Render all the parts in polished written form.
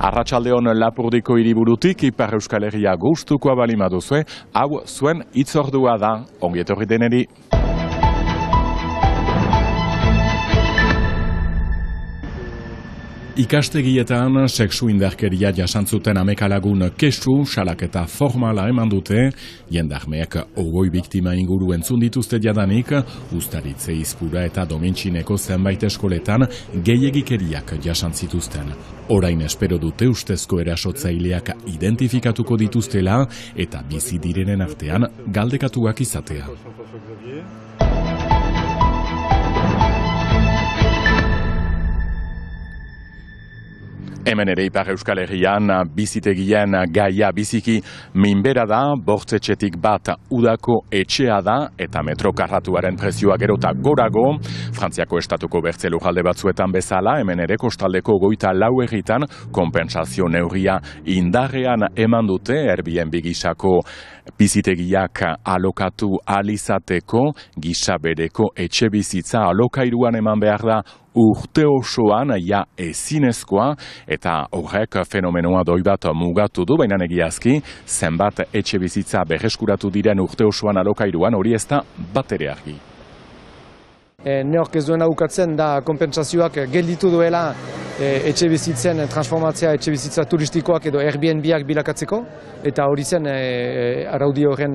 Arratsaldeon Lapurdiko hiriburutik Ipar Euskal Herria gustukoa baldin baduzue, hau zuen hitzordua da. Ongi etorri deneri. Ikastegietan sexu indarkeria jasantzuten amekalagun kesu, salaketa formala eman dute, jendarmeak 20 biktima inguru entzun dituzte jadanik, Uztaritze, Izpura eta Domentxineko zenbait eskoletan gehiegikeriak jasantzituzten. Orain espero dute ustezko erasotzaileak identifikatuko dituztela eta bizi direnen artean galdekatuak izatea. Hemen ere Ipar Euskal Herrian bizitegien gaia biziki minbera da, bortzetxetik bat udako etxea da eta metro karratuaren prezioa gerota gorago. Frantziako estatuko bertze lujalde batzuetan bezala, hemen ere kostaldeko 24 herritan konpentsazio neurria indarrean eman dute, Airbnb gisako bizitegiak alokatu alizateko, gisa bereko etxe bizitza alokairuan eman behar da urte osoan ja ezinezkoa, eta horrek fenomenoa doi bat mugatu du, baina egiazki, zenbat etxe bizitza berreskuratu diren urte osoan alokairuan, hori ez da bat ere argi. Neork ez duena ukatzen da konpentsazioak gelditu duela etxe bizitzen transformatzea etxe bizitza turistikoak edo Airbnb-ak bilakatzeko, eta hori zen araudi horren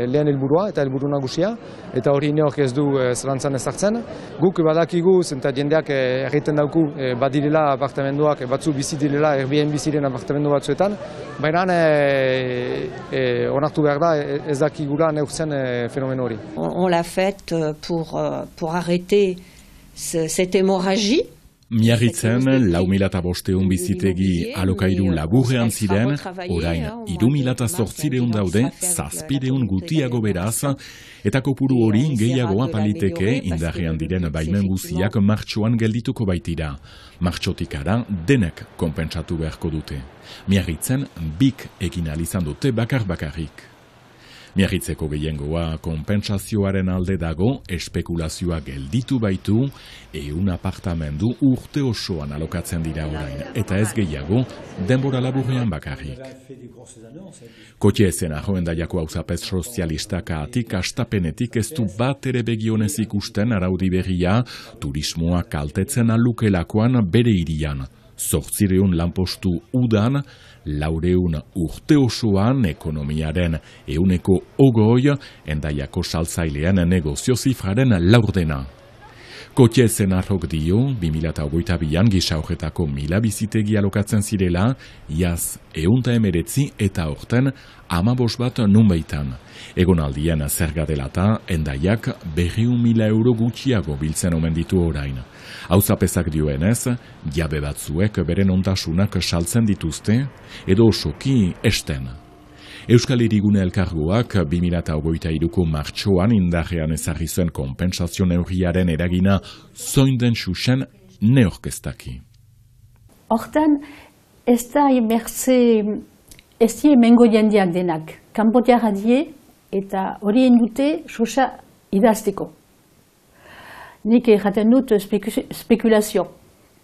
lehen helburua eta helburu nagusia, eta hori neork ez du zelantzan ezartzen. Guk badakigu, zenta jendeak erraiten dauku badirela apartamenduak, batzu bizi direla Airbnb ziren apartamendu batzuetan, baina onartu behar da ez dakigula neurtzen fenomeno hori. On l'a fait pour arrêter cette hémorragie. Miarritzen, 4.500 bizitegi alokairu laburrean ziren, orain 3.800 daude, 700 gutiago beraz, eta kopuru hori gehiago apaliteke indarrean diren baimen guziak martxoan geldituko baitira. Martxotikara denek konpentsatu beharko dute. Miarritzen, bik egin alizan dute bakarrik. Miarritzeko gehiengoa konpentsazioaren alde dago, espekulazioa gelditu baitu, 100 apartamendu urte osoan alokatzen dira orain, eta ez gehiago, denbora laburrean bakarrik. Kotie ezen Arroendaiako auzapez sozialistakaatik astapenetik ez du bat ere begionez ikusten araudi berria, turismoa kaltetzen alukelakoan bere hirian. 800 lanpostu udan, 400 urte osoan ekonomiaren 120, Hendaiako saltzailean negozio zifraren laurdena. Kotie zenarrok dio, 2022an gisa horretako 1000 bizitegi alokatzen zirela, iaz 119 eta horten 15 bat nunbaitan. Egonaldian zerga delata, Hendaiak 200.000 euro gutxiago biltzen omen ditu orain. Auzapezak dioenez, jabe batzuek beren ondasunak saltzen dituzte, edo osoki esten. Euskal Hirigune Elkargoak 2023ko martxoan indarrean ezarri zuen konpentsazio neurriaren eragina zoin den xuxen neorkestaki. Hortan, ez da ez die hemengo jendeak denak. Kanpotiarra die eta horien dute xuxa idazteko. Nik erraten dut spekulazio.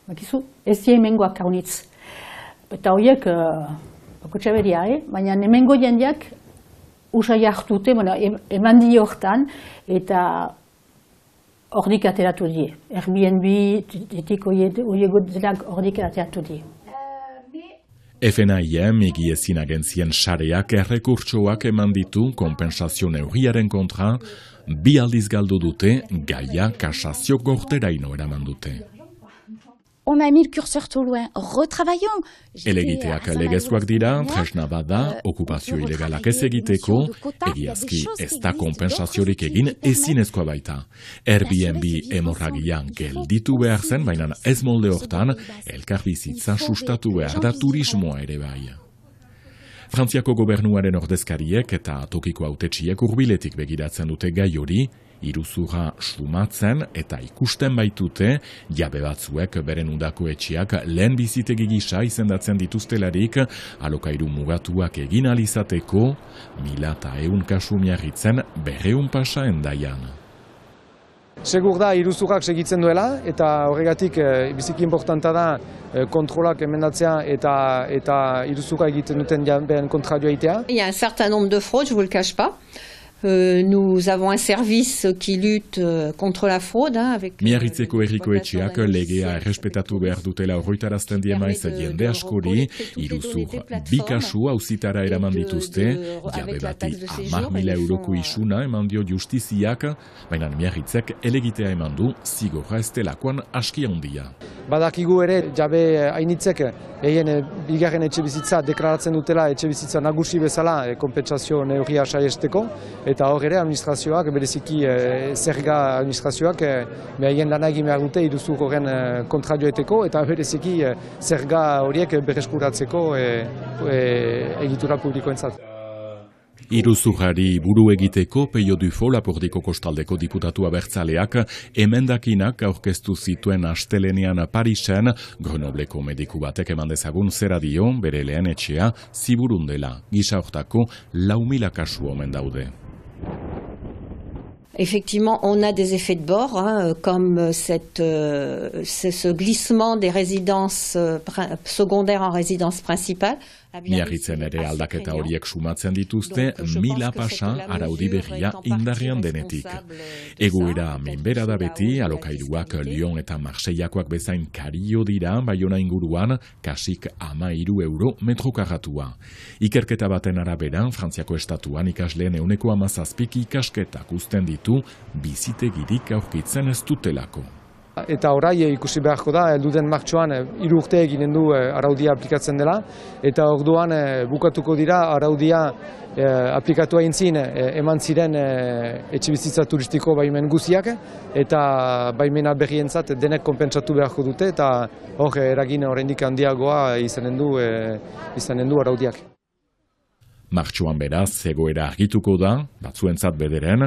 Bakizu, ez die hemengoak haunitz. Eta horiek bakotxa beria, baina hemengo jendeak usai hartute, eman di hortan, eta hordik ateratu die. Airbnb, horiek denak hordik ateratu die. FNAIM egiezin agentzien sareak errekurtsoak eman ditu konpentsazio neurriaren kontra, 2 aldiz galdu dute, gaia kasazio gorteraino eraman dute. On a mis le curseur trop loin. Retravaillons. Elegiteak legezkoak dira, tresna bada, okupazio ilegalak ez egiteko, egiazki ez da konpentsaziorik egin ezinezkoa baita. Airbnb hemorragian gelditu behar zen, baina ez molde hortan, elkarbizitza sustatu behar da turismoa ere bai. Frantziako gobernuaren ordezkariek eta tokiko hautetsiek hurbiletik begiratzen dute gai hori, iruzurra sumatzen eta ikusten baitute, jabe batzuek beren udako etxeak lehen bizitegi gisa izendatzen dituztelarik, alokairu mugatuak egin alizateko, 1100 kasu Miarritzen 200 pasa Hendaian. Segur da iruzurrak segitzen duela eta horregatik biziki importanta da kontrolak emendatzea eta iruzurra egiten duten jabeen kontra joaitea. Il y a un certain nombre de fraudes, je vous le cache pas. Nous avons un service qui lutte contre la fraude. Miarritzeko herriko etxeak legea errespetatu behar dutela horretarazten die maiz jende askori, iruzur bi kasu auzitara eraman dituzte, jabe bati 10.000 euroko isuna eman dio justiziak, baina Miarritzek elegitea eman du zigorra ez delakoan aski handia. Badakigu ere jabe hainitzek egin bigarren etxe bizitza deklaratzen dutela etxe bizitza nagusi bezala konpentsazio neurria saiesteko, eta hor ere administrazioak, bereziki zerga administrazioak behien lana egin behar dute iruzur horren kontra joeteko eta bereziki zerga horiek berreskuratzeko egitura publikoentzat. Iruzurrari buru egiteko Peio Dufo Lapordiko kostaldeko diputatu abertzaleak emendakinak aurkeztu zituen astelenean Parisen, Grenobleko mediku batek eman dezagun zera dio bere lehen etxea ziburun dela. Gisa hortako 4.000 kasu omen daude. Effectivement, on a des effets de bord, comme ce glissement des résidences secondaires en résidence principale. Miarritzen ere aldaketa horiek sumatzen dituzte 1000 pasa araudi berria indarrean denetik. Egoera minbera da beti, alokairuak Lyon eta Marseillakoak bezain kario dira Baiona inguruan, kasik 13 euro metro karratua. Ikerketa baten arabera, Frantziako estatuan ikasleen 17 ikasketak uzten ditu bizitegirik aurkitzen ez dutelako. Eta orai ikusi beharko da, elduden martxoan 3 urte eginen du araudia aplikatzen dela, eta orduan bukatuko dira araudia aplikatu aintzin eman ziren etxebizitza turistiko baimen guziak, eta baimena berrientzat denek konpentsatu beharko dute, eta hor eragin oraindik handiagoa izanen du araudiak. Martxoan beraz, egoera argituko da, batzuentzat bederen,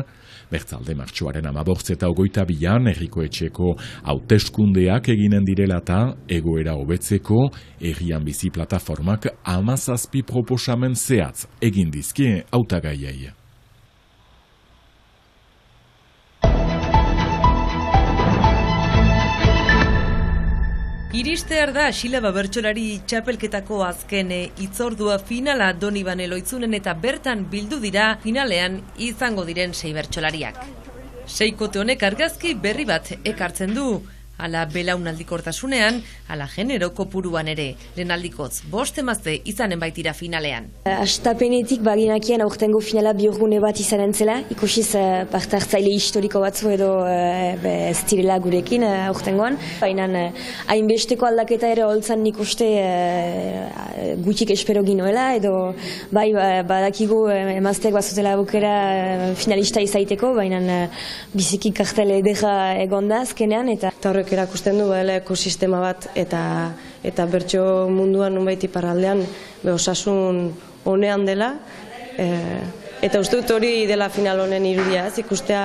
bertzalde martxoaren 14 eta 22an herriko etxeko hauteskundeak eginen direlata, egoera hobetzeko, herrian bizi plataformak 17 proposamen zehatz egin dizkie hautagaiei. Iristear da Xilaba bertsolari txapelketako azken hitzordua finala Donibane Loitzunen eta bertan bildu dira finalean izango diren 6 bertsolariak. 6kote honek argazki berri bat ekartzen du, ala belaunaldikortasunean, ala genero kopuruan ere, lehenaldikotz 5 emazte izanen baitira finalean. Astapenetik baginakien aurtengo finala bihurgune bat izanen zela, ikusiz parte hartzaile historiko batzu edo ez direla gurekin aurtengoan. Baina hainbesteko aldaketa ere holtzan nik uste gutxik espero ginoela, edo bai badakigu emazteak bazutela aukera finalista izaiteko, baina biziki kartel edera egonda azkenean, eta horrek erakusten du ekosistema bat eta bertso munduan nunbait iparraldean osasun honean dela, eta uste dut hori dela final honen irudia, ikustea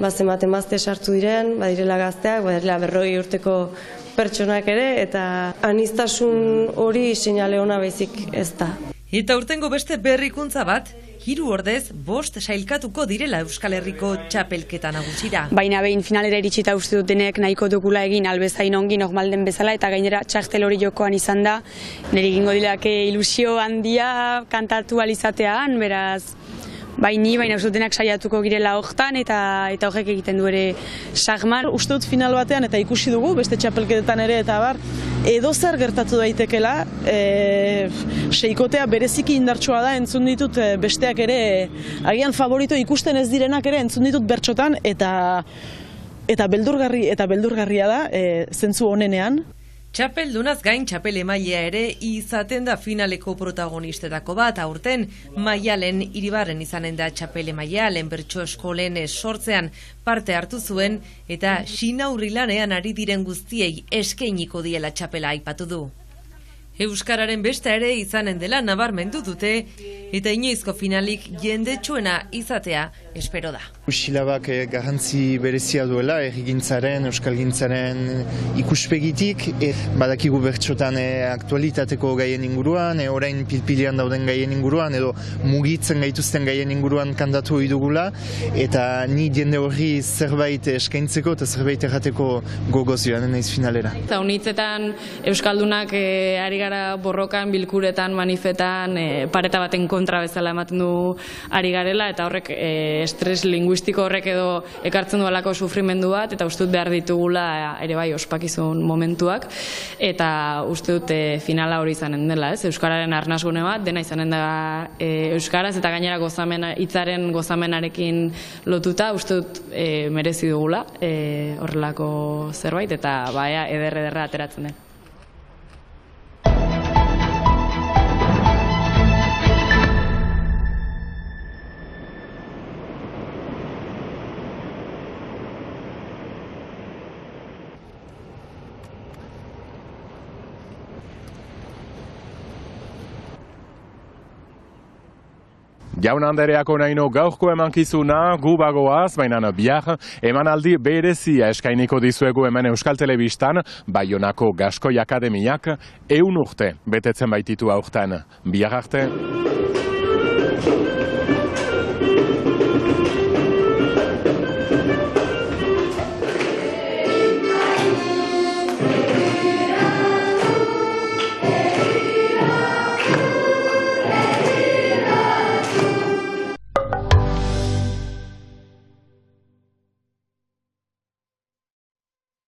zenbat emazte sartu diren, badirela gazteak, badirela 40 urteko pertsonak ere, eta aniztasun hori seinale ona baizik ez da. Eta urtengo beste berrikuntza bat, 3 ordez 5 sailkatuko direla Euskal Herriko txapelketa nagusira. Baina behin finalera iritsita uste dutenek nahiko dugula egin albezain ongi normalden bezala, eta gainera txartel hori jokoan izan da, nire egingo dilake ilusio handia kantatu alizatean, beraz baina uste dutenak saiatuko girela hortan, eta horrek egiten du ere sagmar. Uste dut final batean eta ikusi dugu, beste txapelketetan ere eta bar, edo zer gertatu daitekela, 6kotea bereziki indartsua da, entzun ditut besteak ere, agian favorito ikusten ez direnak ere entzun ditut bertsotan, eta beldurgarria da, zentzu honenean. Txapeldunaz gain txapel emailea ere izaten da finaleko protagonistetako bat, aurten Maialen Iribarren izanen da txapel emailea, lehen bertso eskolen sortzean parte hartu zuen, eta Xinaurri lanean ari diren guztiei eskainiko diela txapela aipatu du. Euskararen beste ere izanen dela nabarmendu dute, eta inoizko finalik jendetsuena izatea espero da. Silabak garrantzi berezia duela, errigintzaren, euskalgintzaren ikuspegitik, badakigu bertxotan aktualitateko gaien inguruan, orain pilpilian dauden gaien inguruan, edo mugitzen gaituzten gaien inguruan kandatu idugula, eta ni jende horri zerbait eskaintzeko eta zerbait errateko gogoz joan naiz finalera. Eta unitzetan euskaldunak ari gara borrokan, bilkuretan, manifetan, pareta baten kontra bezala ematen du ari garela, eta horrek estres linguistiko horrek edo ekartzen duelako sufrimendu bat, eta uste dut behar ditugula ere bai ospakizun momentuak, eta uste dut finala hori izanen dela, euskararen arnasgune bat, dena izanen da euskaraz, eta gainera hitzaren gozamenarekin lotuta, uste dut merezi dugula horrelako zerbait, eta baia ederra ateratzen den. Jaun Andereako naino gaurko emankizuna gu bagoaz, baina bihar emanaldi berezia eskainiko dizuegu hemen Euskal Telebistan, Baionako Gaskoi Akademiak 100 urte betetzen baititu aurten. Bihar arte.